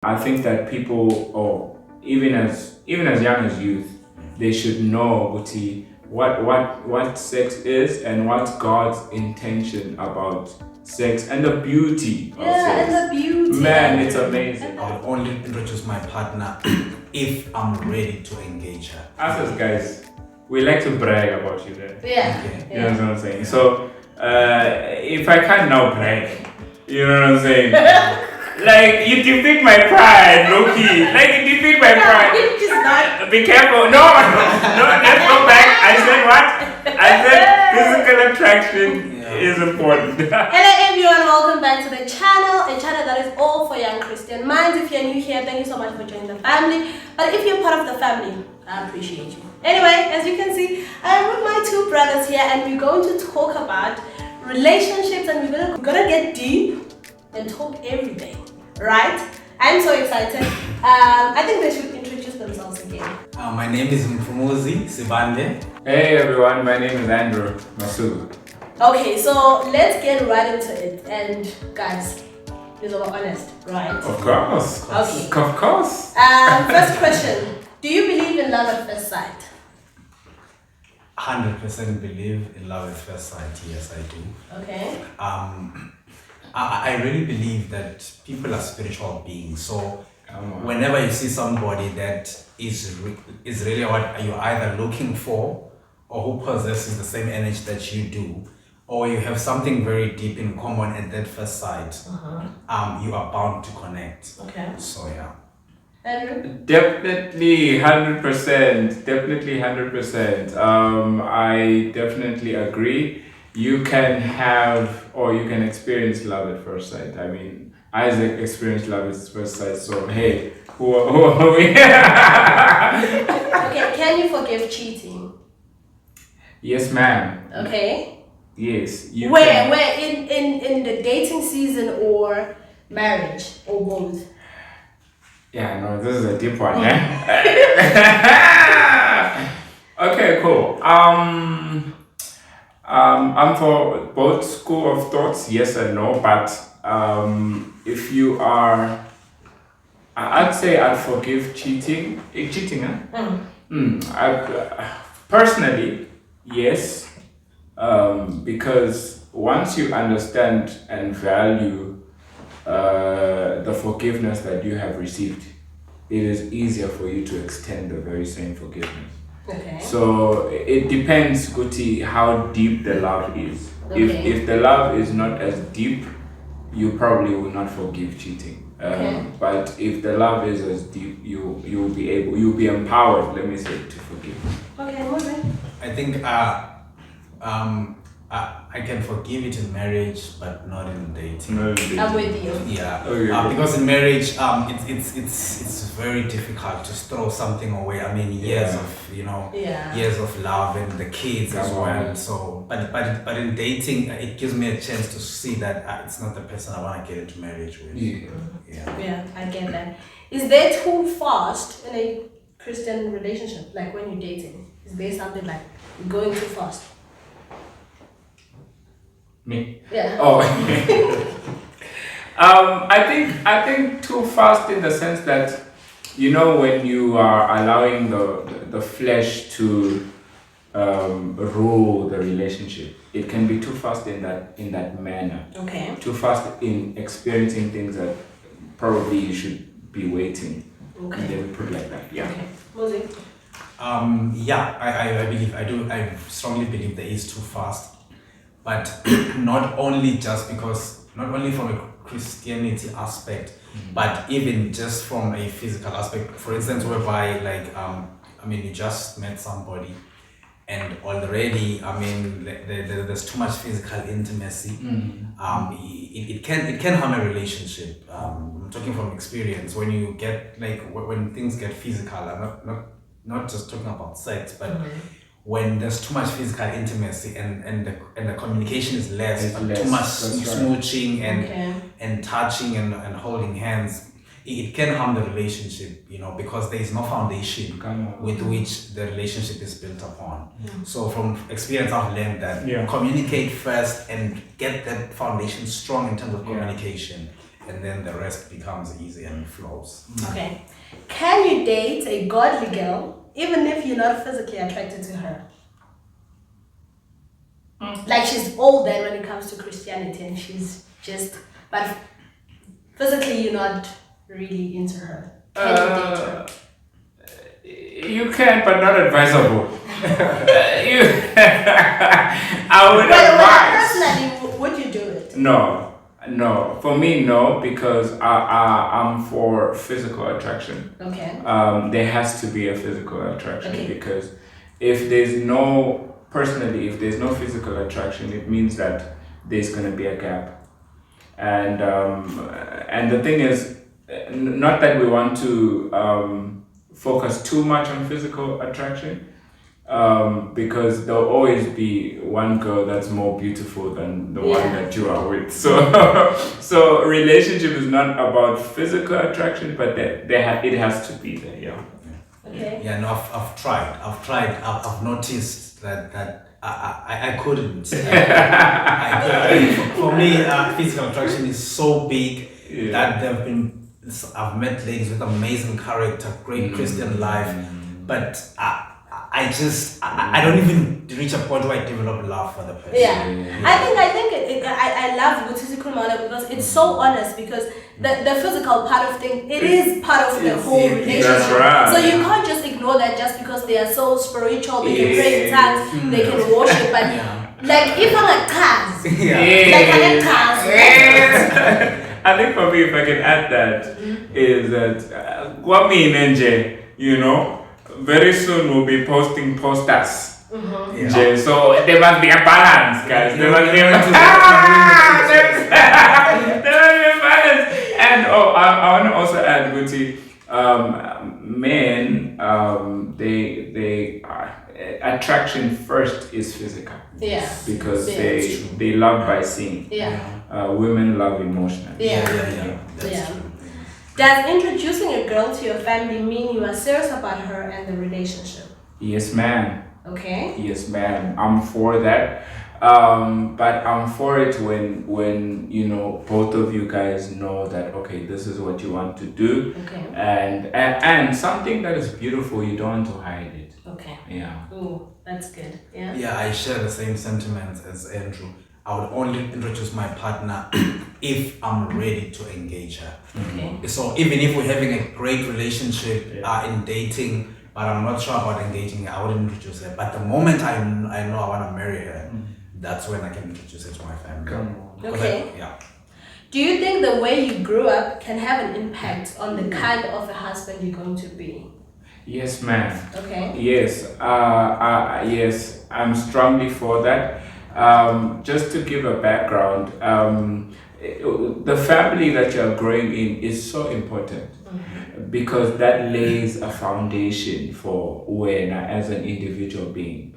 I think that people, or even as young as youth, they should know what sex is and what's God's intention about sex and the beauty of sex. And the beauty. Man, it's amazing. I'll only introduce my partner if I'm ready to engage her. Us as guys, we like to brag about you there. Yeah. Okay. You know what I'm saying? So, if I can't now brag, you know what I'm saying? Like, you defeat my pride, Loki. Like, you defeat my pride. Just not. Be careful. No, let's go back. I said what? I said physical attraction is important. Hello everyone, welcome back to the channel, a channel that is all for young Christian minds. If you're new here, thank you so much for joining the family. But if you're part of the family, I appreciate you. Anyway, as you can see, I'm with my two brothers here and we're going to talk about relationships and we're gonna get deep and talk everything, right? I'm so excited. I think they should introduce themselves again. My name is Mfumuzi Sibande. Hey everyone, my name is Andrew Masugu. Okay, so let's get right into it. And guys, let's be honest, right? Of course. Okay. Of course. First question. Do you believe in love at first sight? 100% believe in love at first sight. Yes, I do. Okay. I really believe that people are spiritual beings. So whenever you see somebody that is really what you're either looking for or who possesses the same energy that you do, or you have something very deep in common at that first sight, you are bound to connect. Okay. So yeah. Andrew? Definitely 100%. Definitely 100%. I definitely agree. You can have or you can experience love at first sight. I mean, Isaac experienced love at first sight. So hey, who are we? Okay. Can you forgive cheating? Yes, ma'am. Okay. Yes. You Where? can. Where in the dating season or marriage or both? Yeah, no, this is a deep one, eh? Okay, cool. I'm for both school of thoughts, yes and no, but if you are, I'd say I'd forgive cheating. Cheating, huh? Personally, yes, because once you understand and value the forgiveness that you have received, it is easier for you to extend the very same forgiveness. Okay. So it depends, Guti, how deep the love is. Okay. If the love is not as deep, you probably will not forgive cheating. Okay. But if the love is as deep, you'll be empowered, let me say, to forgive. Okay, moving. I think I can forgive it in marriage, but not in dating. I'm with you. Yeah, Okay. because in marriage, it's very difficult to throw something away. I mean, years of years of love and the kids as well. So, but in dating, it gives me a chance to see that it's not the person I want to get into marriage with. Yeah, I get that. Is there too fast in a Christian relationship, like when you're dating? Is there something like going too fast? Me? Yeah. Oh. I think too fast in the sense that, you know, when you are allowing the flesh to rule the relationship, it can be too fast in that manner. Okay. Too fast in experiencing things that probably you should be waiting. Okay. And then we put it like that. Yeah. Okay. Mosey? I strongly believe there is too fast, but not only from a Christianity aspect, but even just from a physical aspect. For instance, whereby you just met somebody and already, there's too much physical intimacy. It can harm a relationship. I'm talking from experience. When you get when things get physical, I'm not just talking about sex, but when there's too much physical intimacy and the communication is less, but too much smooching and touching and holding hands, it can harm the relationship, because there is no foundation with which the relationship is built upon. So from experience, I've learned that communicate first and get that foundation strong in terms of communication. and then the rest becomes easy and flows. Okay. Can you date a godly girl even if you're not physically attracted to her? Like she's all there when it comes to Christianity and she's just, but physically you're not really into her. Can you date her? You can, but not advisable. I would advise. Personally, would you do it? No. For me, no, because I'm for physical attraction. Okay. There has to be a physical attraction, Okay. because if there's no physical attraction, it means that there's going to be a gap. And the thing is, not that we want to focus too much on physical attraction, because there'll always be one girl that's more beautiful than the one that you are with. So relationship is not about physical attraction, but it has to be there. Yeah. Okay. Yeah, no, I've tried. I've noticed that I couldn't. For me, physical attraction is so big that I've met ladies with amazing character, great Christian life, but I don't even reach a point where I develop love for the person. Yeah. I think I love Gutisi Kumala because it's so honest, because the physical part of things, it is part of the whole relationship. That's right. So you can't just ignore that just because they are so spiritual, they can pray in tongues, they can worship, but like if I'm like cars, like I like cars. I think for me, if I can add that, is that what me and NJ, very soon we'll be posting posters. So there must be a balance, guys. There must be a balance. And I want to also add, Guti, men, they attraction first is physical. Yeah. Because they love by seeing. Yeah. Women love emotionally. Yeah. That's true. Does introducing a girl to your family mean you are serious about her and the relationship? Yes, ma'am. Okay. Yes, ma'am. I'm for that. But I'm for it when both of you guys know that, okay, this is what you want to do. Okay. And something that is beautiful, you don't want to hide it. Okay. Yeah. Ooh, that's good. Yeah. Yeah, I share the same sentiments as Andrew. I would only introduce my partner if I'm ready to engage her. Okay. So even if we're having a great relationship in dating, but I'm not sure about engaging her, I wouldn't introduce her. But the moment I know I want to marry her, that's when I can introduce her to my family. Okay. Yeah. Do you think the way you grew up can have an impact on the kind of a husband you're going to be? Yes, ma'am. Okay. Yes. Yes, I'm strongly for that. Just to give a background, the family that you're growing in is so important, because that lays a foundation for Uwena as an individual being.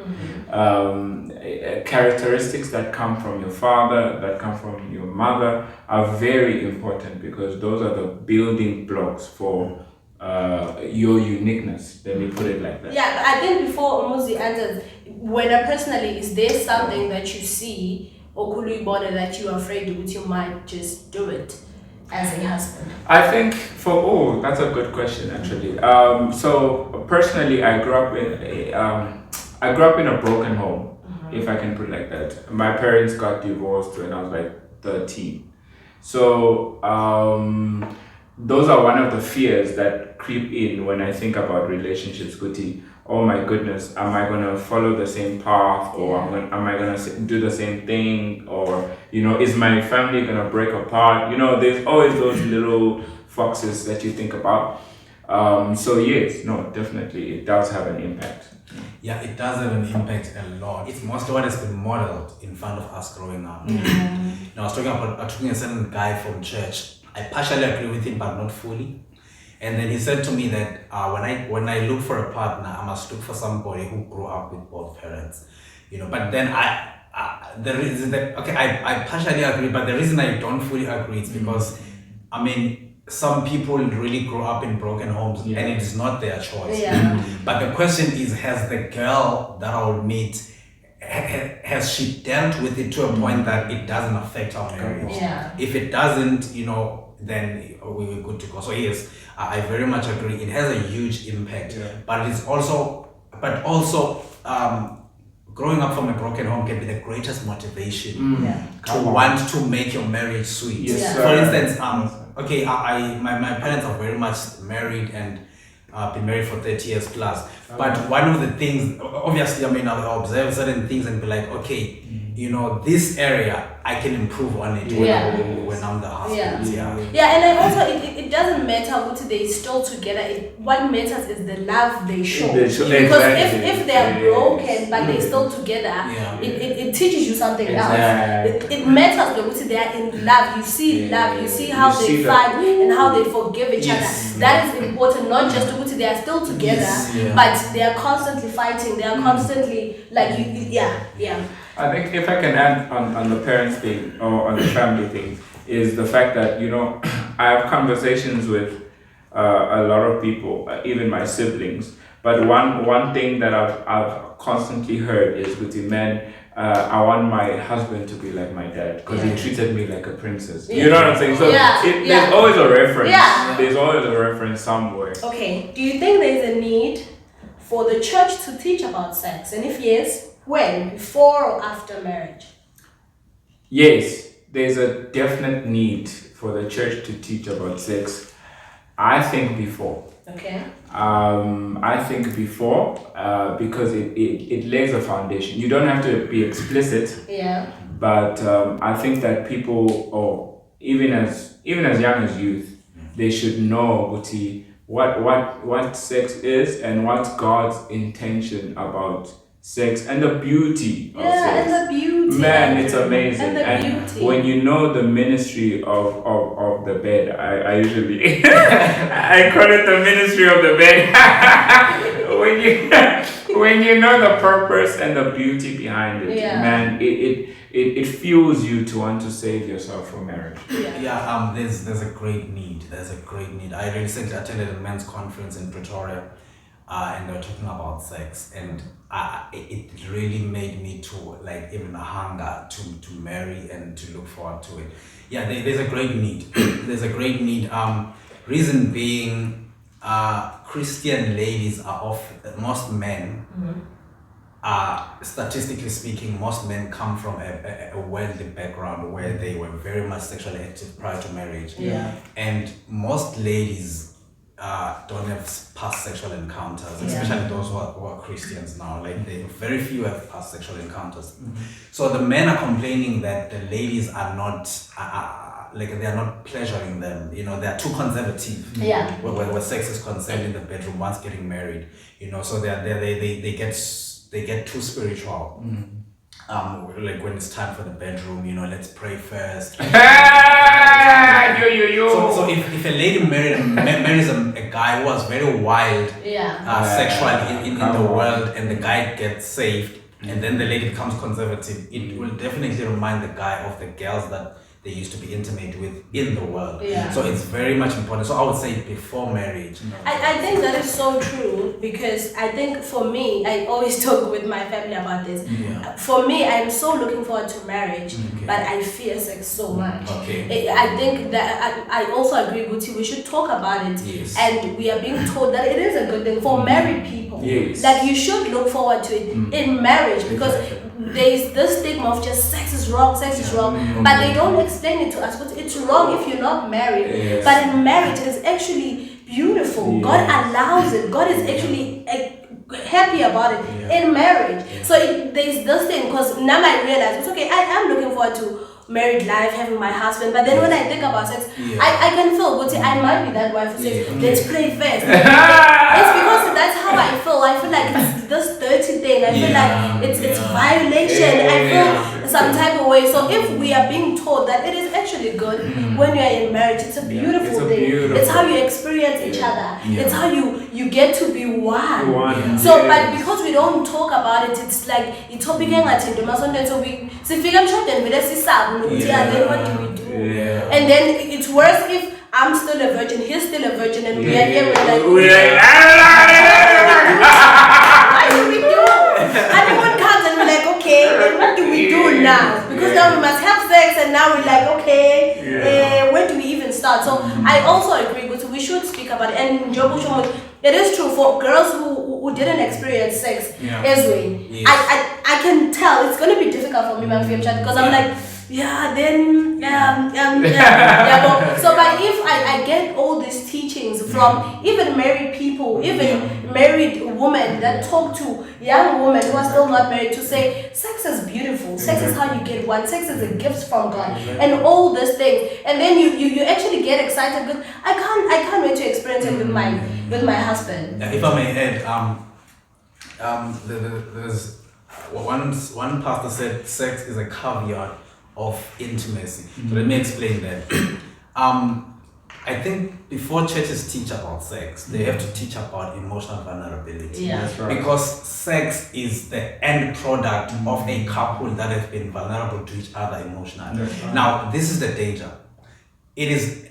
Characteristics that come from your father, that come from your mother are very important, because those are the building blocks for your uniqueness. Let me put it like that. Yeah, but I think before Umuzi answers, when personally, is there something that you see or kulibona that you are afraid with, you might just do it as a husband? I think that's a good question actually. So personally, I grew up in a broken home, if I can put it like that. My parents got divorced when I was like 13. So those are one of the fears that creep in when I think about relationships, Guti. Oh my goodness, am I going to follow the same path, or am I going to do the same thing, or is my family going to break apart? There's always those little foxes that you think about. So yes, no, definitely it does have an impact. Yeah, it does have an impact a lot. It's mostly what has been modeled in front of us growing up. I was talking about a certain guy from church. I partially agree with him, but not fully. And then he said to me that when I look for a partner, I must look for somebody who grew up with both parents. But then the reason that I partially agree, but the reason I don't fully agree is because some people really grow up in broken homes, and it is not their choice. Yeah. But the question is, has the girl that I will meet, has she dealt with it to a point that it doesn't affect our marriage? Yeah. If it doesn't, then we're good to go. So yes, I very much agree. It has a huge impact, but it's also, growing up from a broken home can be the greatest motivation to want to make your marriage sweet. Yes, For instance, okay, my parents are very much married and been married for 30 years plus. But one of the things, obviously, I mean, I'll observe certain things and be like, okay, you know, this area I can improve on it when I'm the husband. And then also it doesn't matter what they still together. What matters is the love they show. Because if they are broken but they're still together, it teaches you something else. It matters that they are in love. You see love. You see how they fight and how they forgive each other. That is important. Not just to they are still together, but they are constantly fighting. They are constantly like I think if I can add on the parents thing or on the family thing is the fact that, you know, I have conversations with a lot of people, even my siblings. But one thing that I've constantly heard is with the men, I want my husband to be like my dad because he treated me like a princess. You know what I'm saying? So there's always a reference. There's always a reference somewhere. Okay. Do you think there's a need for the church to teach about sex? And if yes, when? Before or after marriage? Yes, there's a definite need for the church to teach about sex. I think before. Okay. I think before because it lays a foundation. You don't have to be explicit. But I think that people, or even as young as youth, they should know what sex is and what's God's intention about sex and the beauty of sex. And the beauty. Man, it's amazing. And the beauty. When you know the ministry of the bed, I usually I call it the ministry of the bed. when you know the purpose and the beauty behind it, man, it fuels you to want to save yourself from marriage. There's a great need. I recently attended a men's conference in Pretoria, and they were talking about sex, and it really made me to like even hunger to marry and to look forward to it. There's a great need. There's a great need. Reason being, Christian ladies are most men. Statistically speaking, most men come from a wealthy background where they were very much sexually active prior to marriage. And most ladies don't have past sexual encounters, especially those who are Christians now. Like very few have past sexual encounters. So the men are complaining that the ladies are not like they are not pleasuring them. You know, they are too conservative. Where sex is concerned in the bedroom once getting married. You know, so they get too spiritual. Like when it's time for the bedroom, you know, let's pray first. So if a lady marries a guy who was very wild sexually in the world, and the guy gets saved, and then the lady becomes conservative, it will definitely remind the guy of the girls that they used to be intimate with in the world. So it's very much important. So I would say before marriage. I think that is so true, because I think for me, I always talk with my family about this. For me, I'm so looking forward to marriage, but I fear sex so much. I think that I also agree with you. We should talk about it. And we are being told that it is a good thing for married people. Like you should look forward to it in marriage, because there is this stigma of just sex is wrong, but they don't explain it to us. But it's wrong if you're not married. But in marriage, it is actually beautiful. God allows it. God is actually happy about it in marriage. So there's this thing, because now I realize it's okay. I am looking forward to married life, having my husband, but then when I think about sex, I can feel good. I might be that wife who says, let's play first. It's because that's how I feel. I feel like it's this dirty thing. I feel like it's violation. I feel some type of way. So if we are being told that it is actually good when you are in marriage, it's a beautiful thing. It's how you experience each other. It's how you get to be one. So, but because we don't talk about it, it's like it's so big. So we then what do we do? And then it's worse if I'm still a virgin, he's still a virgin, and we are here with like, what do we do? Anyone comes and we're like, okay, what do we do now? Because now we must have sex, and now we're like, okay, where do we even start. So I also agree with you. We should speak about it. And Jobu Shomo, it is true for girls who didn't experience sex as well. Yes. I can tell it's going to be difficult for me, my future, because I'm like, so but if I get all these teachings from even married people, even married women that talk to young women who are still not married, to say sex is beautiful, sex is how you get one, sex is a gift from God, and all these things, and then you actually get excited because I can't wait to experience it with my husband. If I may add, there's one pastor said sex is a caveat of intimacy. So let me explain that. I think before churches teach about sex, they have to teach about emotional vulnerability. Yeah. That's right. Because sex is the end product of a couple that have been vulnerable to each other emotionally. That's right. Now, this is the danger. It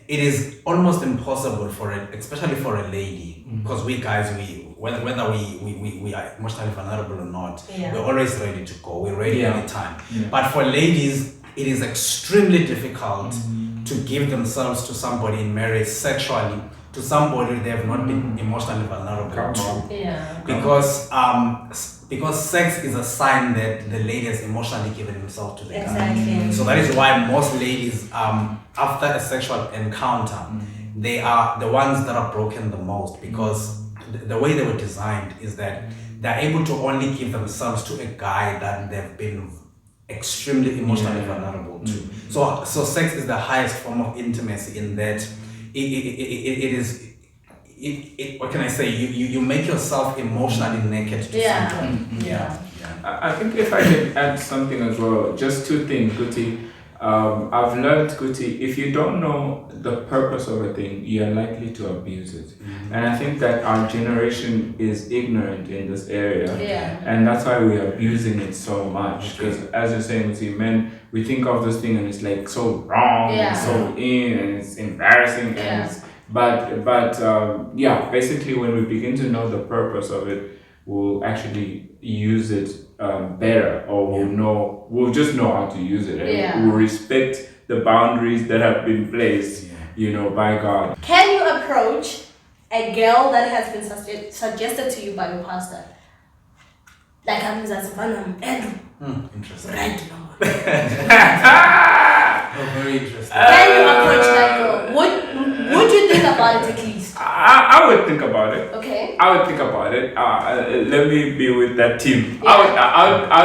is almost impossible especially for a lady, because we guys, whether we are emotionally vulnerable or not, we're always ready to go. We're ready anytime. Yeah. But for ladies, it is extremely difficult to give themselves to somebody in marriage sexually, to somebody they have not been emotionally vulnerable to. Yeah. Because sex is a sign that the lady has emotionally given himself to the guy. Exactly. So that is why most ladies, after a sexual encounter, they are the ones that are broken the most, because the way they were designed is that they're able to only give themselves to a guy that they've been extremely emotionally vulnerable to. So sex is the highest form of intimacy in that it is. What can I say? You make yourself emotionally naked to somebody. I think if I can add something as well, just two things, Guti. I've learned, Guti, if you don't know the purpose of a thing, you are likely to abuse it. And I think that our generation is ignorant in this area. And that's why we are abusing it so much. Because as you're saying, Guti, men, we think of this thing and it's like so wrong, and so in, and it's embarrassing. And it's, but basically when we begin to know the purpose of it, we'll actually use it better, or we'll just know how to use it, and we'll respect the boundaries that have been placed, by God. Can you approach a girl that has been suggested to you by your pastor? Like I'm Andrew. Interesting. Right now. Very interesting. Can you approach that girl? Would you think about it at least? I would think about it. Okay. I would think about it. Let me be with that team. I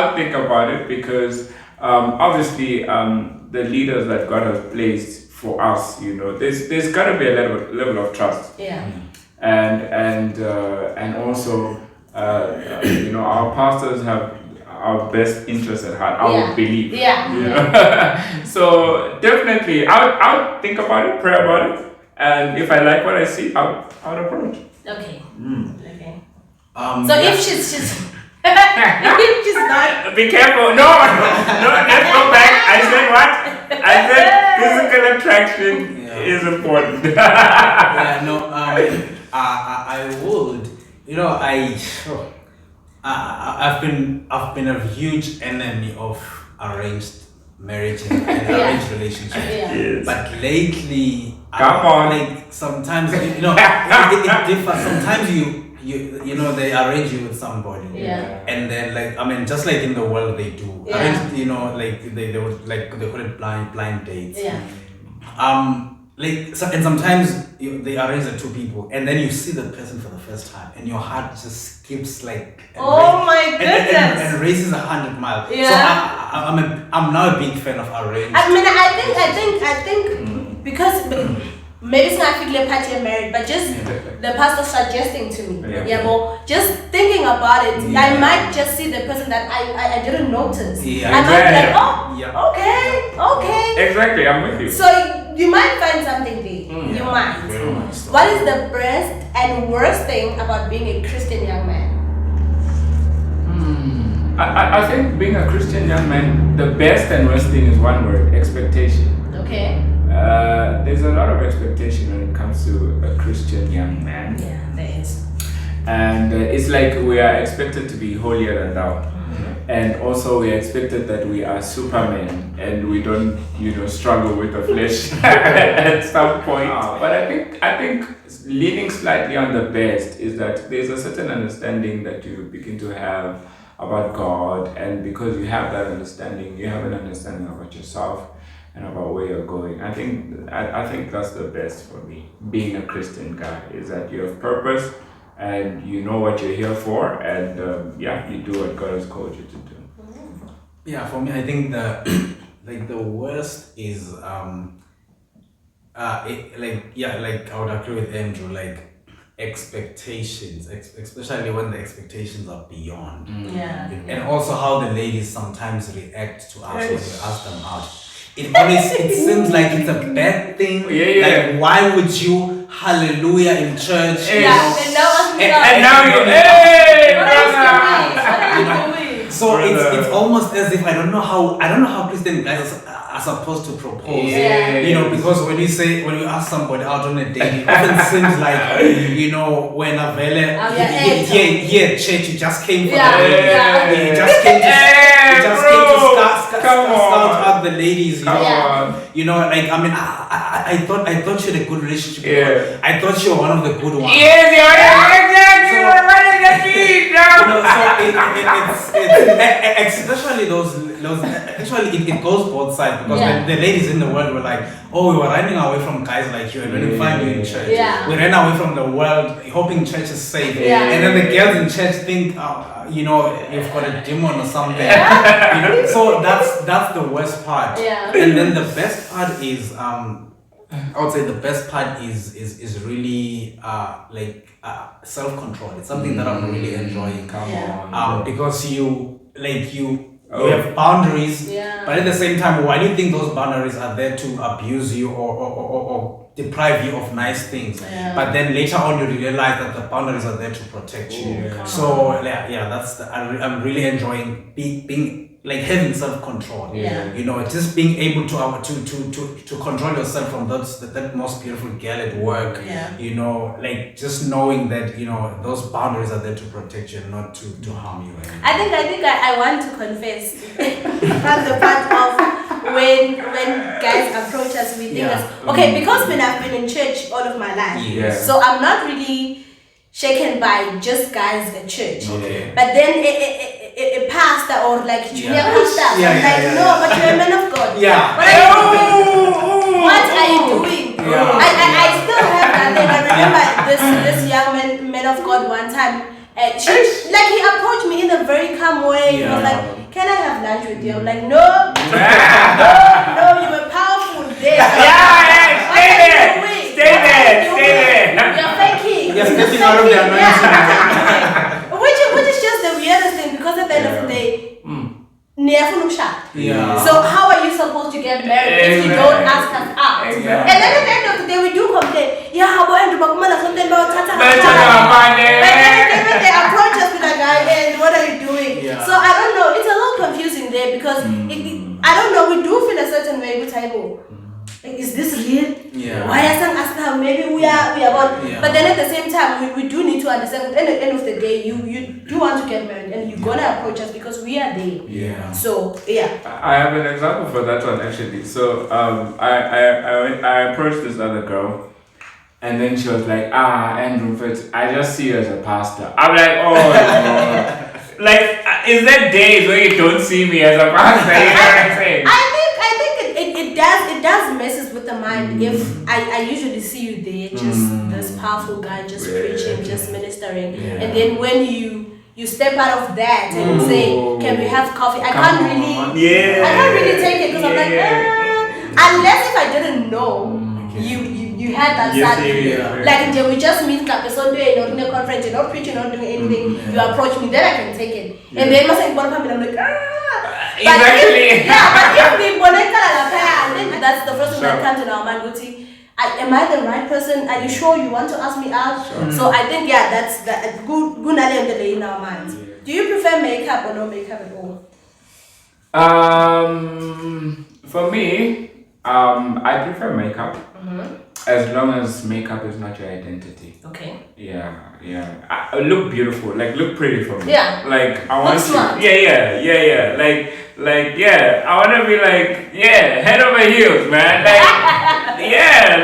would think about it, because obviously the leaders that God has placed for us, there's got to be a level of trust. And also our pastors have our best interest at heart. I would believe. So definitely, I would think about it, pray about it. And if I like what I see, I would approach. Okay. Okay. So if she's if she's not, be careful. No, let's go back. I said what? I said physical attraction is important. I would. I've been a huge enemy of arranged marriage and arranged relationships. But lately, sometimes it differs. Sometimes they arrange you with somebody, and then just like in the world they do arrange, they would they call it blind dates. And sometimes they arrange the two people, and then you see the person for the first time, and your heart just skips and races 100 miles. So I'm now a big fan of arranged. I mean, I think because maybe it's not figure party married, but just the pastor suggesting to me, but just thinking about it, I might just see the person that I didn't notice. I might be like, okay. Exactly, I'm with you. So you might find something there. You might. What is the best and worst thing about being a Christian young man? I think being a Christian young man, the best and worst thing is one word: expectation. Okay. There's a lot of expectation when it comes to a Christian young man. Yeah, there is. And it's like we are expected to be holier than thou. and also we expected that we are supermen and we don't, struggle with the flesh at some point. But I think leaning slightly on the best is that there's a certain understanding that you begin to have about God, and because you have that understanding, you have an understanding about yourself and about where you're going. I think that's the best for me. Being a Christian guy is that you have purpose and you know what you're here for, and you do what God has called you to do. Yeah, for me, I think the worst is I would agree with Andrew, like expectations, especially when the expectations are beyond. Yeah. And also how the ladies sometimes react to us when we ask them out. It seems like it's a bad thing. Like, why would you hallelujah in church? Yeah, and now you hey, brother. So it's almost as if I don't know how Christian guys are supposed to propose. Because when you ask somebody out on a date, it often seems like when a here church, you just came for the lady. You just came to scout out the ladies. I thought you had a good relationship. Yeah. I thought you were one of the good ones. Yes, exactly. It's especially those. Actually, it goes both sides, because the ladies in the world were like, oh, we were running away from guys like you, and we didn't find you in church. Yeah. We ran away from the world, hoping church is safe. Yeah. And then the girls in church think, you've got a demon or something. Yeah. So that's the worst part. Yeah. And then the best part is, I would say the best part is really self-control. It's something that I'm really enjoying. Come on. Because you have boundaries, but at the same time, why do you think those boundaries are there to abuse you or deprive you of nice things? Yeah. But then later on, you realize that the boundaries are there to protect you. Yeah. So I'm really enjoying being like having self-control. Just being able to control yourself from that most beautiful girl at work. Just knowing that those boundaries are there to protect you and not to harm you. I think I want to confess that's the part of when guys approach us, we think okay, because when I've been in church all of my life, so I'm not really shaken by just guys at church. Okay. But then a pastor or like junior pastor, no, but you're a man of God. Yeah. What are you doing? Yeah. I still have that thing. I remember this young man of God one time. He approached me in a very calm way. He was like, "Can I have lunch with you?" I'm like, "No, no, you were powerful there." Stay there. You're faking. You're stepping out of the anointing. Which is just the weirdest thing, because at the end of the day, so how are you supposed to get married if you don't ask us out? Exactly. And then at the end of the day, we do complain. Something about Tata. But then they approach us with a guy, and what are you doing? Yeah. So I don't know. It's a little confusing there, because I don't know. We do feel a certain way with Taibo. Like, is this real? Yeah. Why are some asking? Maybe we are about. Yeah. But then at the same time, we do need to understand. At the end of the day, you do want to get married, and you're gonna approach us because we are there. Yeah. So I have an example for that one actually. So I approached this other girl, and then she was like, Andrew, I just see you as a pastor. I'm like, oh no. Like, is there days where you don't see me as a pastor? You know what I'm saying? I think it does messes with the mind if I usually see you there, just this powerful guy, just preaching, just ministering, and then when you step out of that and say, "Can we have coffee?" I can't really take it, because I'm like, unless if I didn't know you had that side, like we just meet like Sunday, in a conference, you're not preaching, not doing anything, you approach me, then I can take it, and then I'm like, exactly. But if I think that's the first thing that comes in our mind. Am I the right person? Are you sure you want to ask me out? Sure. So I think that's the good in our minds. Do you prefer makeup or no makeup at all? For me, I prefer makeup. as long as makeup is not your identity. Okay. Yeah. I look beautiful, like look pretty for me. Yeah. Like I want Look to. smart. Yeah. Like yeah. I want to be like head over heels, man. Like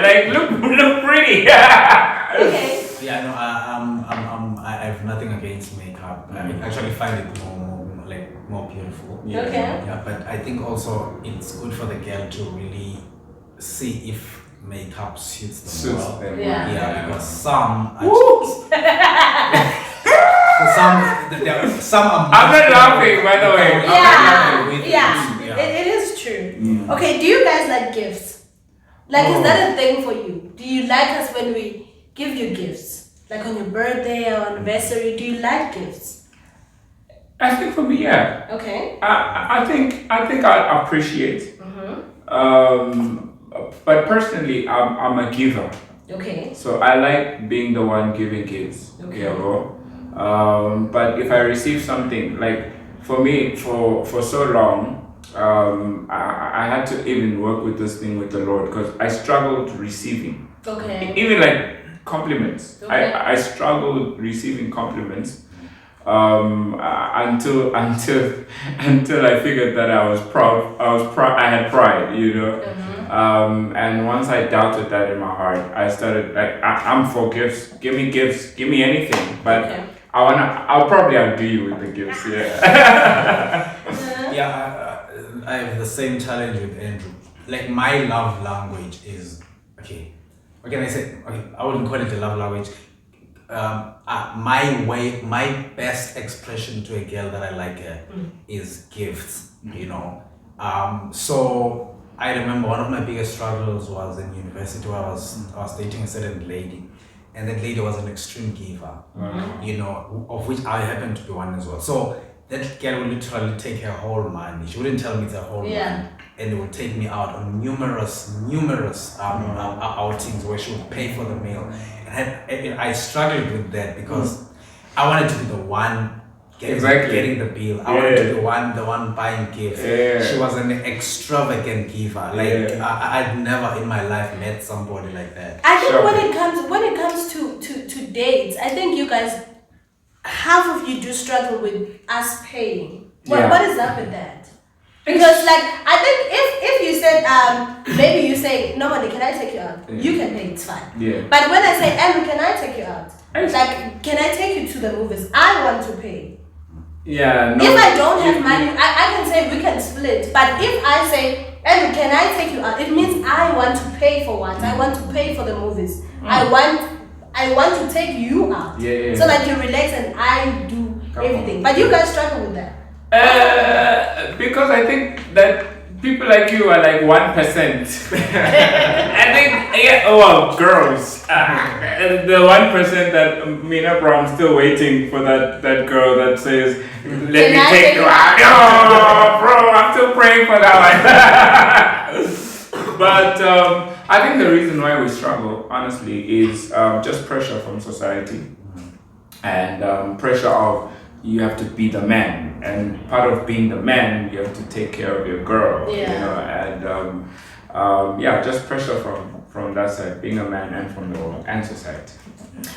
like look pretty. Okay. Yeah, no, I have nothing against makeup. I actually find it more beautiful. Yeah. Okay. Yeah, but I think also it's good for the girl to really see if makeup suits them Suits well. them. Yeah, because some are Woo! some are. I'm not laughing, by the way. Yeah. It is true. Okay, do you guys like gifts? Like, is that a thing for you? Do you like us when we give you gifts? Like on your birthday or anniversary, do you like gifts? I think for me, yeah. Okay. I think I appreciate. But personally, I'm a giver. Okay. So I like being the one giving gifts. Okay. Yeah, bro. But if I receive something, like for me, for so long, I had to even work with this thing with the Lord because I struggled receiving. Okay. Even like compliments. Okay. I struggled receiving compliments. Until I figured that I was proud. I had pride, you know. And once I doubted that in my heart, I started like I'm for gifts. Give me gifts. Give me anything. But Okay. I'll probably agree with the gifts. Yeah. Yeah, I have the same challenge with Andrew. Like my love language is okay. What can I say? Okay, I wouldn't call it a love language. My best expression to a girl that I like is gifts. You know. So I remember one of my biggest struggles was in university where I was dating a certain lady, and that lady was an extreme giver. You know, of which I happen to be one as well. So that girl would literally take her whole money. She wouldn't tell me it's her whole money, and it would take me out on numerous outings where she would pay for the meal. And I struggled with that because I wanted to be the one getting the bill. I wanted to be the one buying gifts. She was an extravagant giver. Like I'd never in my life met somebody like that. I think when it comes to dates, I think you guys, half of you do struggle with us paying. What is up with that? Because like I think if you said maybe you say nobody, can I take you out? You can pay, it's fine. But when I say Andrew, can I take you out? Like, can I take you to the movies? I want to pay. Yeah. No, if I don't have money, I can say we can split. But if I say Andrew, can I take you out? It means I want to pay for what? I want to pay for the movies. I want to take you out. So that you relax and I do everything. But you guys struggle with that. Because I think that people like you are like 1%. I think, girls. The 1% that Mina Brown's still waiting for that girl that says, let me take you out. Oh, bro, I'm still praying for that one. But I think the reason why we struggle, honestly, is just pressure from society. And pressure of you have to be the man, and part of being the man, you have to take care of your girl. You know, and just pressure from that side, being a man, and from the world and society.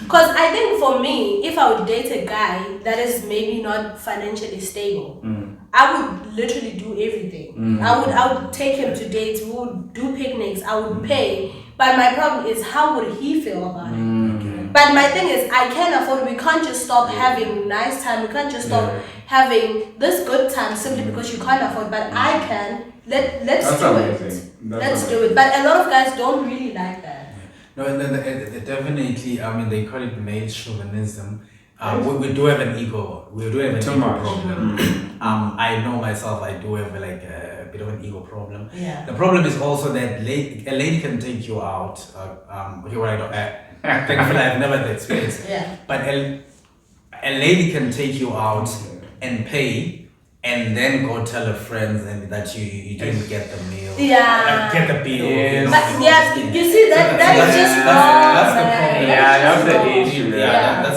Because I think for me, if I would date a guy that is maybe not financially stable, I would literally do everything. I would take him to dates, we would do picnics, I would pay. But my problem is, how would he feel about it? But my thing is, I can't afford, we can't just stop having nice time, we can't just stop having this good time simply because you can't afford, but I can. Let's do it. Let's do it. But a lot of guys don't really like that. No, and then definitely, I mean, they call it male chauvinism. We do have an ego. We do have an ego problem. I know myself, I do have like a bit of an ego problem. The problem is also that a lady can take you out. Thankfully, I've never had the experience. But a lady can take you out and pay, and then go tell her friends and that you didn't get the meal. Get the bill. But you see that is just that's the problem. That's the issue.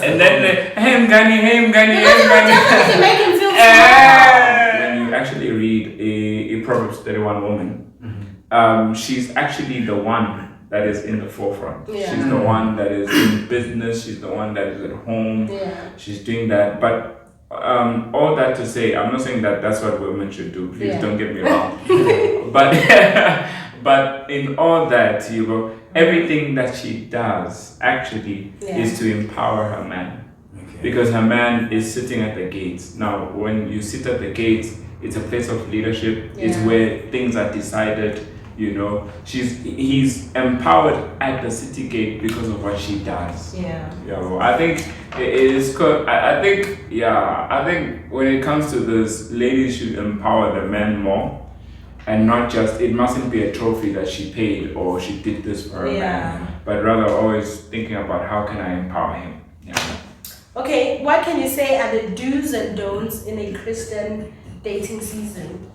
And then hey Mgani. Because it will definitely make him feel small. When you actually read a Proverbs 31 woman, she's actually the one that is in the forefront. Yeah. She's the one that is in business. She's the one that is at home. Yeah. She's doing that. But all that to say, I'm not saying that that's what women should do. Please don't get me wrong. But but in all that, you know, everything that she does actually is to empower her man. Because her man is sitting at the gates. Now, when you sit at the gates, it's a place of leadership. It's where things are decided. You know, he's empowered at the city gate because of what she does. Yeah. Well, I think it is. I think when it comes to this, ladies should empower the men more, and not just. It mustn't be a trophy that she paid or she did this for her man, but rather always thinking about how can I empower him. Yeah. Okay, what can you say are the do's and don'ts in a Christian dating season?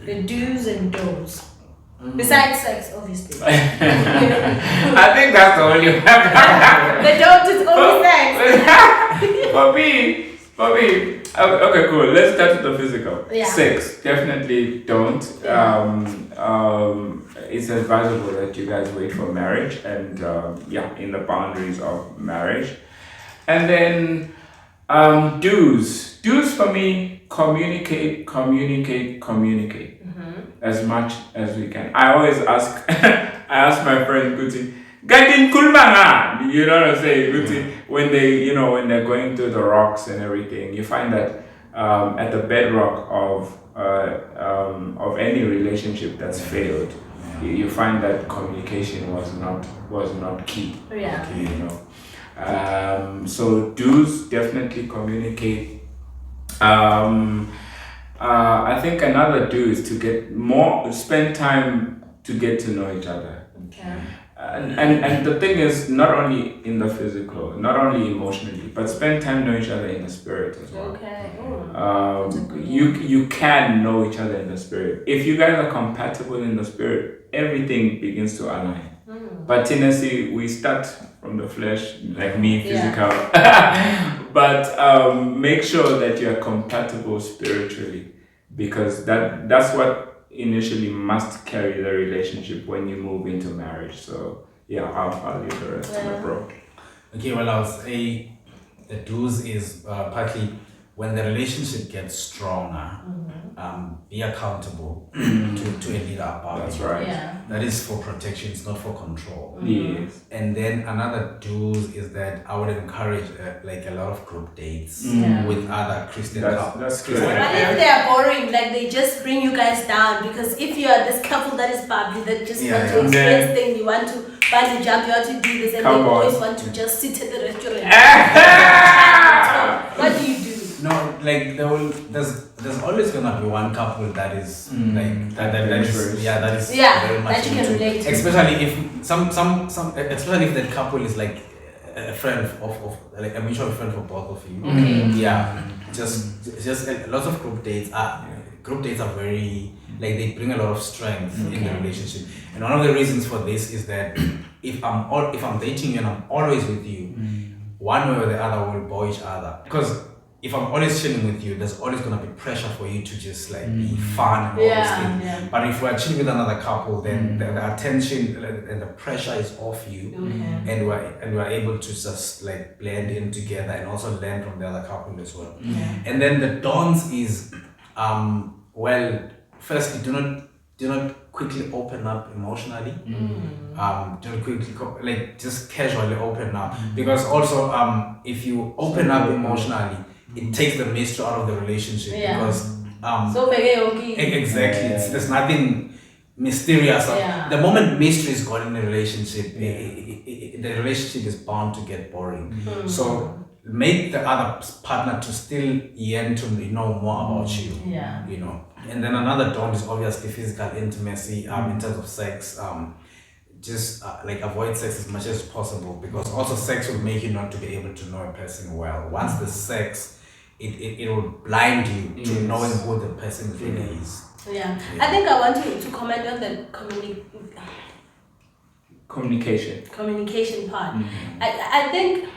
The do's and don'ts. Besides sex, obviously. I think that's the only one. The don't is only sex. For me, okay, cool. Let's start with the physical. Yeah. Sex, definitely don't. It's advisable that you guys wait for marriage and in the boundaries of marriage. And then do's. Do's for me, communicate. As much as we can. I always ask I ask my friend Guti, Gadin Kulmanga, you know what I'm saying? Guti, when they're going through the rocks and everything, you find that at the bedrock of any relationship that's failed, you find that communication was not key. Yeah. You know. So do's, definitely communicate. I think another do is to spend time to get to know each other. Okay. And the thing is, not only in the physical, not only emotionally, but spend time knowing each other in the spirit as well. Okay. You can know each other in the spirit. If you guys are compatible in the spirit, everything begins to align. But tendency, we start from the flesh, like me, physical. But make sure that you are compatible spiritually, because that's what initially must carry the relationship when you move into marriage. So I'll leave the rest to the bro. Okay, well, I would say the do's is partly when the relationship gets stronger, be accountable to a leader above. That's right. Yeah. That is for protection, it's not for control. Yes. And then another do's is that I would encourage like a lot of group dates with other Christian couples. That's good. But if they are boring, like they just bring you guys down, because if you are this couple that is bubbly, that just want to experience things, you want to bungee jump, you want to do this, and they always want to just sit at the restaurant. What do you do? No, like there's always gonna be one couple that is like that is very much that you can relate to. Especially if especially if that couple is like a friend of like a mutual friend for both of you. Okay. Yeah. Just lots of group dates are very like they bring a lot of strength in the relationship. And one of the reasons for this is that if I'm dating you and I'm always with you, one way or the other will bore each other. Because if I'm always chilling with you, there's always gonna be pressure for you to just like be fun and all these things. Yeah. But if we're chilling with another couple, then the attention and the pressure is off you, and we're able to just like blend in together and also learn from the other couple as well. And then the dons is, firstly, do not quickly open up emotionally. Don't quickly just casually open up, because also if you open up emotionally, it takes the mystery out of the relationship, because exactly there's nothing mysterious. The moment mystery is gone in a relationship, the relationship is bound to get boring. So make the other partner to still yearn to know more about you. You know. And then another don't is obviously physical intimacy. In terms of sex, just like avoid sex as much as possible, because also sex will make you not to be able to know a person well. Once the sex, it will blind you to knowing who the person really is. I think I want to comment on the communication part. I think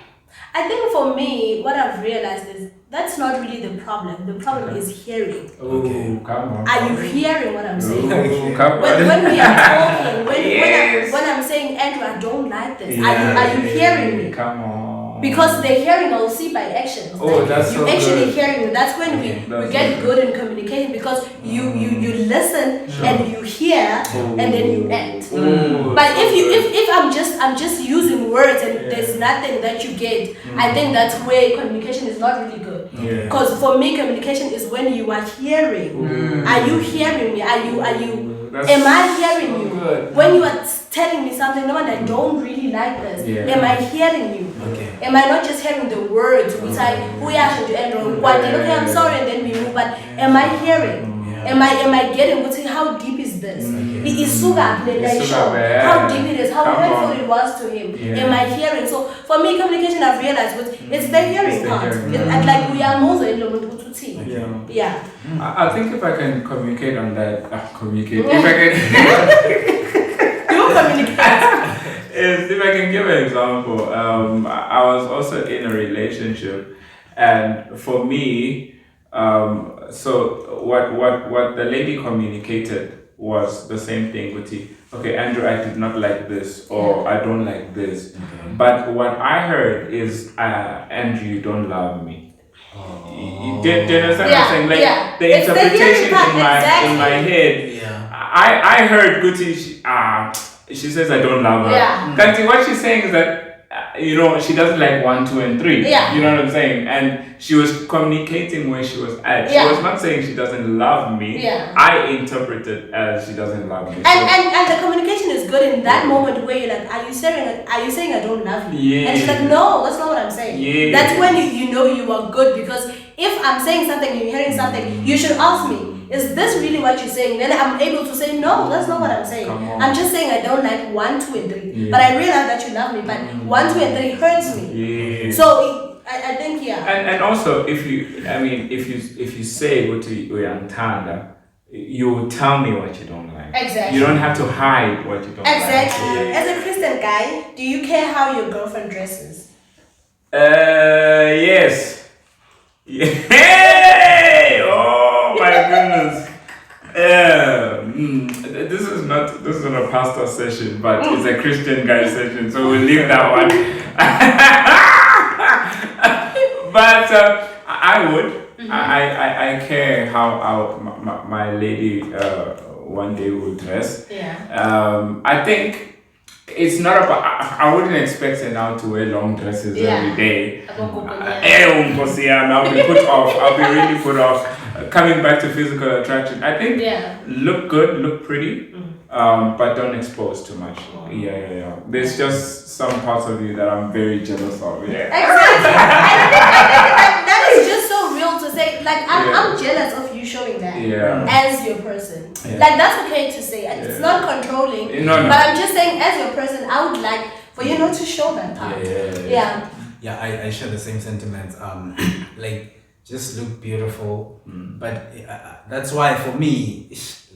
I think for me, what I've realized is that's not really the problem. The problem is hearing. Oh, come on. Are you hearing what I'm saying? Oh, come on. When we are talking, Yes. when I'm saying, Andrew, I don't like this. Yeah. Are you hearing me? Come on. Because the hearing I'll see by actions. Oh, that's you so actually good. hearing me. That's when we That's get so good in communicating because you listen and you hear and then you act. But if I'm just using words and there's nothing that you get, I think that's where communication is not really good. Yeah. Because for me, communication is when you are hearing. Are you hearing me? Are you? That's Am I hearing so you? good. When you are telling me something, no, I don't really like this. Yeah. Am I hearing you? Okay. Am I not just hearing the words which we actually do and okay, I'm sorry, and then we move, but am I hearing? Yeah. Am I getting what's how deep is this? It is sugar, how deep it is, how Come hurtful on. it was to him. Yeah. Am I hearing? So for me, communication I've realized it's the hearing It's the part. hearing. And like we are more in the Yeah. yeah. I think if I can communicate on that, communicate. If I can, You communicate. if I can give an example, I was also in a relationship, and for me, so what the lady communicated was the same thing with you. Okay, Andrew, I did not like this, or I don't like this. Okay. But what I heard is, Andrew, you don't love me. Do you understand what I'm saying? Like the It's the interpretation hearing part, in my head. Yeah. I heard Guti. She says I don't love her. Yeah. Kanti, what she's saying is that she doesn't like 1, 2, and 3. Yeah. You know what I'm saying? And she was communicating where she was at. She Yeah. was not saying she doesn't love me. Yeah. I interpreted as she doesn't love me. And the communication is good in that moment where you're like, are you saying I don't love you? Yeah. And she's like, no, that's not what I'm saying. Yeah. That's when you know you are good, because if I'm saying something and you're hearing something, you should ask me, is this really what you're saying? Then I'm able to say, no, that's not what I'm saying. Come on. I'm just saying I don't like 1, 2, and 3. Yeah. But I realize that you love me, but 1, 2, and 3 hurts me. Yeah. So I think And also, if you say go to Uyantanda, you will tell me what you don't like. Exactly. You don't have to hide what you don't Exactly. like. As a Christian guy, do you care how your girlfriend dresses? Yes. Hey! Oh my goodness. This is not a pastor session, but it's a Christian guy session, so we'll leave that one. But I would. I care how my lady one day will dress. Yeah. I think it's not about. I wouldn't expect her now to wear long dresses every day. I'll be put off. I'll be really put off. Coming back to physical attraction, I think look good, look pretty, but don't expose too much. Yeah. There's just some parts of you that I'm very jealous of. Yeah. Exactly. I think that is just so real to say. Like I'm jealous of you showing that as your person. Yeah. Like that's okay to say. It's not controlling. No. But I'm just saying, as your person, I would like for you not to show that part. Yeah. Yeah, I share the same sentiments. Like, just look beautiful. But that's why for me,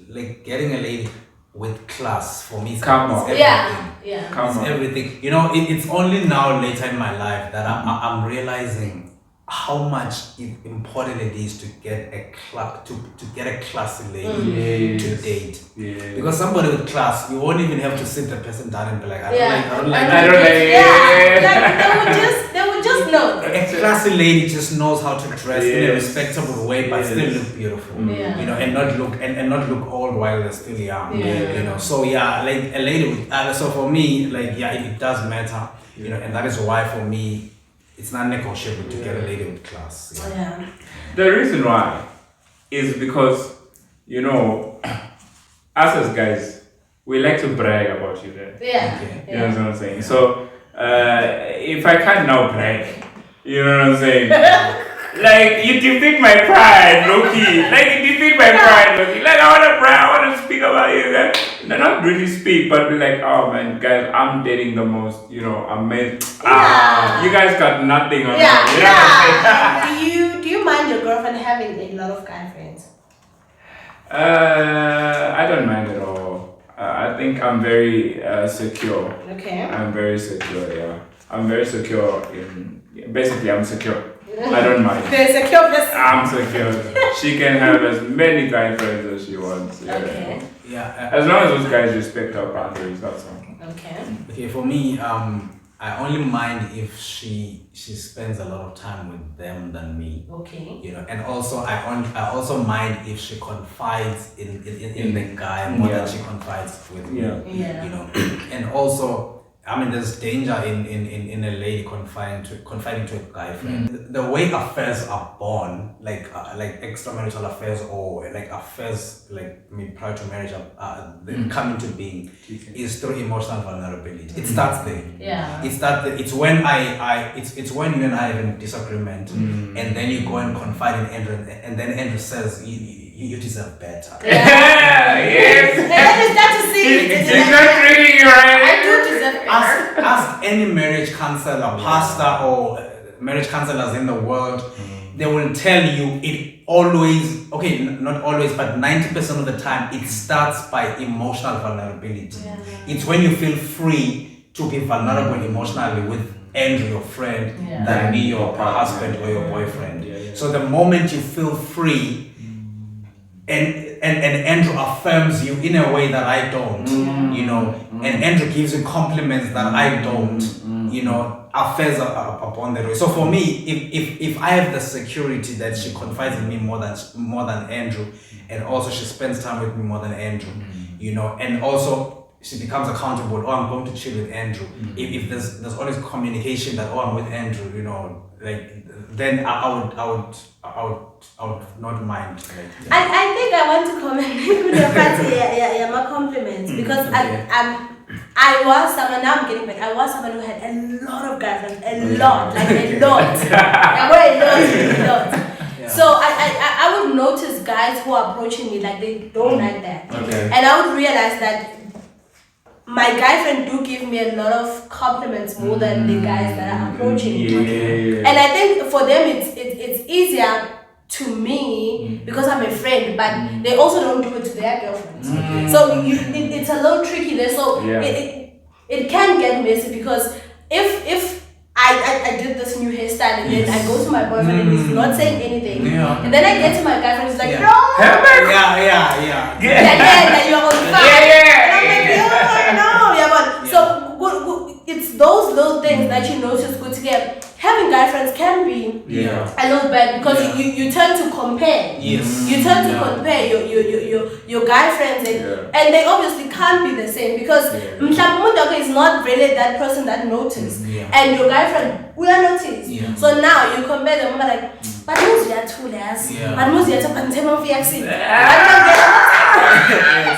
like getting a lady with class for me is everything. Yeah. Come on. Everything. It's only now later in my life that I'm realizing how much important it is to get a classy lady to date. Yeah. Because somebody with class, you won't even have to sit the person down and be like, I don't like. I don't like. Like they would just know. A classy lady just knows how to dress in a respectable way, but still look beautiful. Yeah. And not look old while they're still young. Yeah. So like a lady with. So for me, like it does matter. And that is why for me, it's not negotiable to get a lady with class. Yeah. The reason why is because us as guys, we like to brag about you there. Yeah. Okay. You know what I'm saying? So if I can't now brag, you know what I'm saying? Like you defeat my pride, Loki. Like you defeat my pride, Loki. Like I wanna brag, I wanna speak about you guys. Not really speak, but be like, oh man, guys, I'm dating the most, amazing. You guys got nothing on me. You know what I'm saying? Do you mind your girlfriend having a lot of guy friends? I don't mind at all. I think I'm very secure. Okay. I'm very secure, yeah. I'm very secure in Basically, I'm secure. I don't mind. There's a secure person. I'm secure. She can have as many guy friends as she wants. Yeah. Okay. Yeah. As long as those guys respect our boundaries, that's all. Okay. Okay, for me, I only mind if she spends a lot of time with them than me. Okay. You know, and also I also mind if she confides in the guy more than she confides with me. Yeah. You know, and also, I mean, there's danger in a lady confiding to a guy friend. The way affairs are born, like extramarital affairs or like affairs like prior to marriage, they come into being, is through emotional vulnerability. It starts there. Yeah. It's when it's when you and I have a disagreement, and then you go and confide in Andrew, and then Andrew says you deserve better. Yeah, yes. And then you start to see It's not treating you right. I do deserve better. Ask any marriage counselor, pastor, or marriage counselors in the world. They will tell you it always, okay, not always, but 90% of the time, it starts by emotional vulnerability. Yeah. It's when you feel free to be vulnerable emotionally with Andrew, your friend, than me, your husband, or your boyfriend. So the moment you feel free, and Andrew affirms you in a way that I don't, you know, and Andrew gives you compliments that I don't, you know, affairs are upon the way. So for me, if I have the security that she confides in me more than Andrew, and also she spends time with me more than Andrew, you know, and also she becomes accountable. Oh, I'm going to chill with Andrew. If there's always communication that I'm with Andrew, you know, like then I would not mind. Like, I think I want to comment with your party, my compliments, because I was someone, now I'm getting back, I was someone who had a lot of girlfriends, a lot. I were a lot. So I would notice guys who are approaching me like they don't like that. Okay. And I would realize that my guy friend do give me a lot of compliments more than the guys that are approaching me. Yeah. And I think for them it's easier to me because I'm a friend, but they also don't do it to their girlfriends. So it's a little tricky there. So it can get messy because if I did this new hairstyle and then I go to my boyfriend and he's not saying anything, and then I get to my guy friend, he's like, no, yeah, you're on fire. And I'm like, no, so it's those little things that you notice good together. Having guy friends can be a little bad because you tend to compare. Yes. You tend to compare your guy friends and they obviously can't be the same because Mhlapumundaka is not really that person that noticed. And your guy friend will notice. So now you compare them like, but who's your two less? But who's your top and ten of your accent? And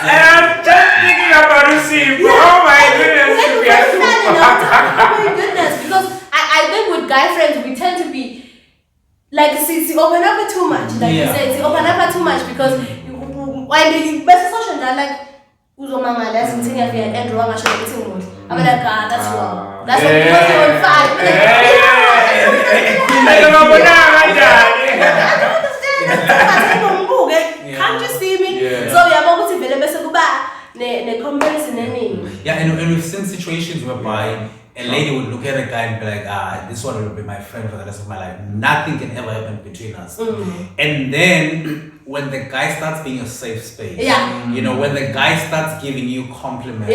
I'm just thinking about Lucy. Oh my goodness. Oh my goodness, because I think with guy friends we tend to be like see open up too much, like you said, see open up too much because when you best social like uzomanga less and thing and Andrew I'm actually getting more. I'm like that's wrong. That's what because you're on fire. I don't understand. Can't you see me? So I'm about to be the best of the comparison and and we've seen situations whereby a lady would look at a guy and be like, this one will be my friend for the rest of my life. Nothing can ever happen between us. And then when the guy starts being a safe space, you know, when the guy starts giving you compliments,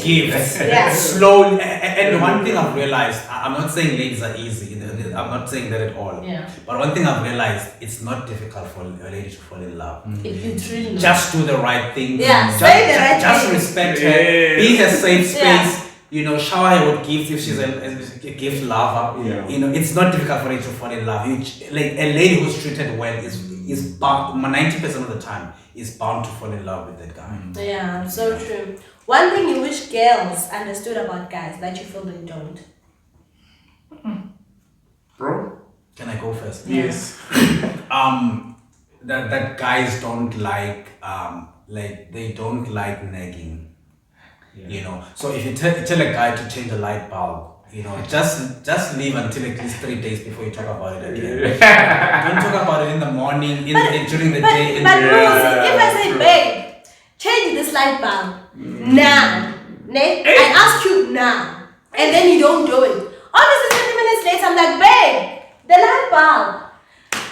gifts, slowly. And one thing I've realized, I'm not saying ladies are easy. I'm not saying that at all. But one thing I've realized, it's not difficult for a lady to fall in love. It's really just do the right thing. Just respect her. Be her safe space. You know, shower her with gifts if she's a gift lover. You know, it's not difficult for her to fall in love. Like a lady who's treated well is bound 90% of the time is bound to fall in love with that guy. Yeah, so true. One thing you wish girls understood about guys that you feel they don't. Bro? Can I go first? Yes. That guys don't like they don't like nagging. You know, so if you tell a guy to change a light bulb, you know, just leave until at least 3 days before you talk about it again. Don't talk about it in the morning, during the day. But if I say, babe, change this light bulb now, I ask you now, and then you don't do it. Obviously, minutes later, I'm like, babe, the light bulb.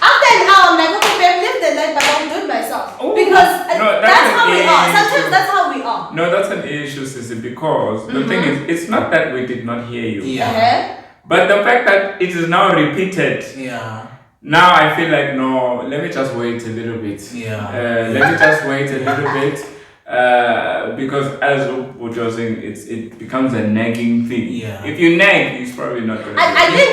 After an hour, I'm like, okay, babe, leave the light bulb. I'll do it myself. Because that's how we are. Sometimes that's how we are. No, that's an issue, Sissy, because the thing is, it's not that we did not hear you. Yeah. But the fact that it is now repeated. Yeah. Now I feel like, no, let me just wait a little bit. Yeah. Let me just wait a little bit. Because as what you're saying, it becomes a nagging thing. Yeah. If you nag, it's probably not going to I think,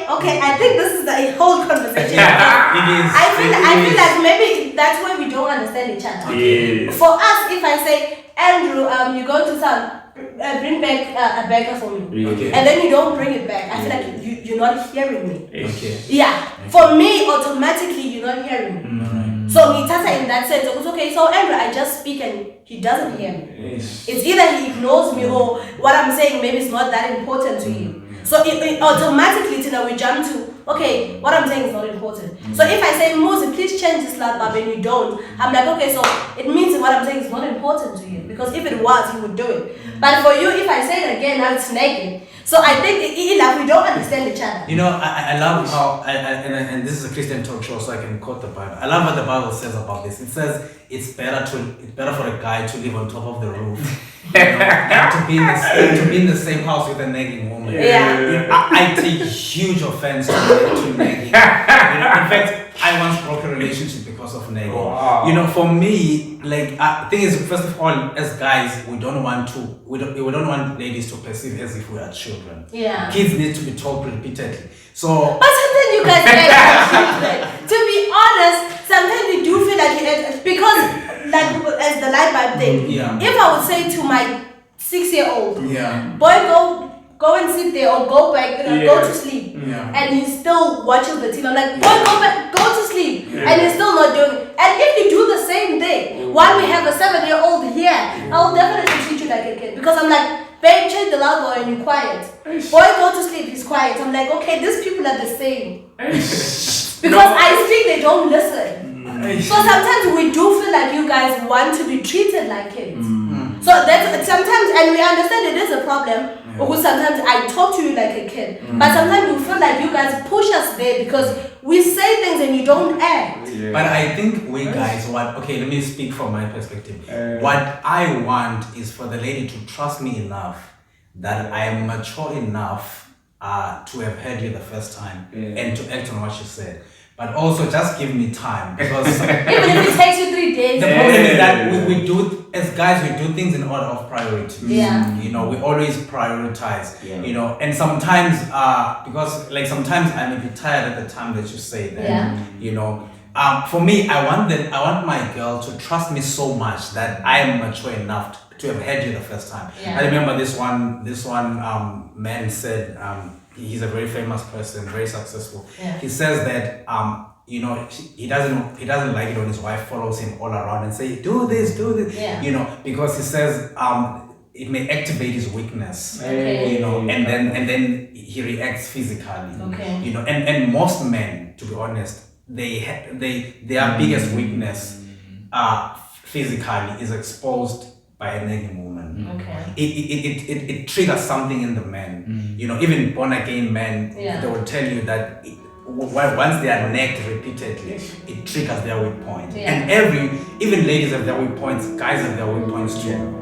okay, I think this is a whole conversation. It is. I feel like maybe that's why we don't understand each other. Yes. For us, if I say, Andrew, you go to town, bring back a burger for me. Okay. And then you don't bring it back. I feel like you're not hearing me. Okay. Yeah. For me, automatically, you're not hearing me. So he tells her in that sense, it was okay, so Andrew, I just speak and he doesn't hear me. Yes. It's either he ignores me or what I'm saying maybe it's not that important to him. So it automatically, we jump to, okay, what I'm saying is not important. So if I say, Moses, please change this light bulb and you don't, I'm like, okay, so it means what I'm saying is not important to you. Because if it was, you would do it. But for you, if I say it again, now it's nagging. So I think we don't understand each other. You know, I love how, and this is a Christian talk show, so I can quote the Bible. I love what the Bible says about this. It says it's better for a guy to live on top of the roof than to be in the same house with a nagging woman. Yeah. I take huge offense to nagging. In fact, I once broke a relationship because of nagging. Wow. You know, for me, like, thing is, first of all, as guys, we don't want ladies to perceive as if we are children. Yeah. Kids need to be told repeatedly. So, But sometimes you guys like children. To be honest, sometimes we do feel like because like as the light bulb thing. Yeah. If I would say to my 6-year-old, yeah, boy, go and sit there or go back, go to sleep. Yeah. And he still watches the TV. I'm like, boy, go back, go to sleep. And he's still not doing it. And if you do the same thing, while we have a 7-year-old here, I'll definitely treat you like a kid. Because I'm like, babe, change the loud boy and you're quiet. Boy, go to sleep, he's quiet. I'm like, okay, these people are the same. Because I speak, they don't listen. So sometimes we do feel like you guys want to be treated like kids. So that's sometimes, and we understand it is a problem. Because sometimes I talk to you like a kid, but sometimes we feel like you guys push us there because we say things and you don't act. Yeah. But I think we guys want. Okay, let me speak from my perspective. What I want is for the lady to trust me enough that I am mature enough to have heard you the first time and to act on what you said. But also just give me time because even if it takes you 3 days. The problem is that we do, as guys, we do things in order of priority. Yeah. You know, we always prioritize. You know, and sometimes because like sometimes I may be tired at the time that you say that. Yeah. You know, for me, I want my girl to trust me so much that I am mature enough to have heard you the first time. Yeah. I remember this one man said. He's a very famous person, very successful. Yeah. He says that you know, he doesn't like it when his wife follows him all around and say, do this. Yeah. You know, because he says it may activate his weakness. Okay. You know, and then he reacts physically. Okay. You know, and most men, to be honest, their biggest weakness physically is exposed by a nagging woman. Okay. It triggers something in the men. You know, even born again men, they will tell you that once they are nagged repeatedly, it triggers their weak point. Yeah. And even ladies have their weak points, guys have their weak points too.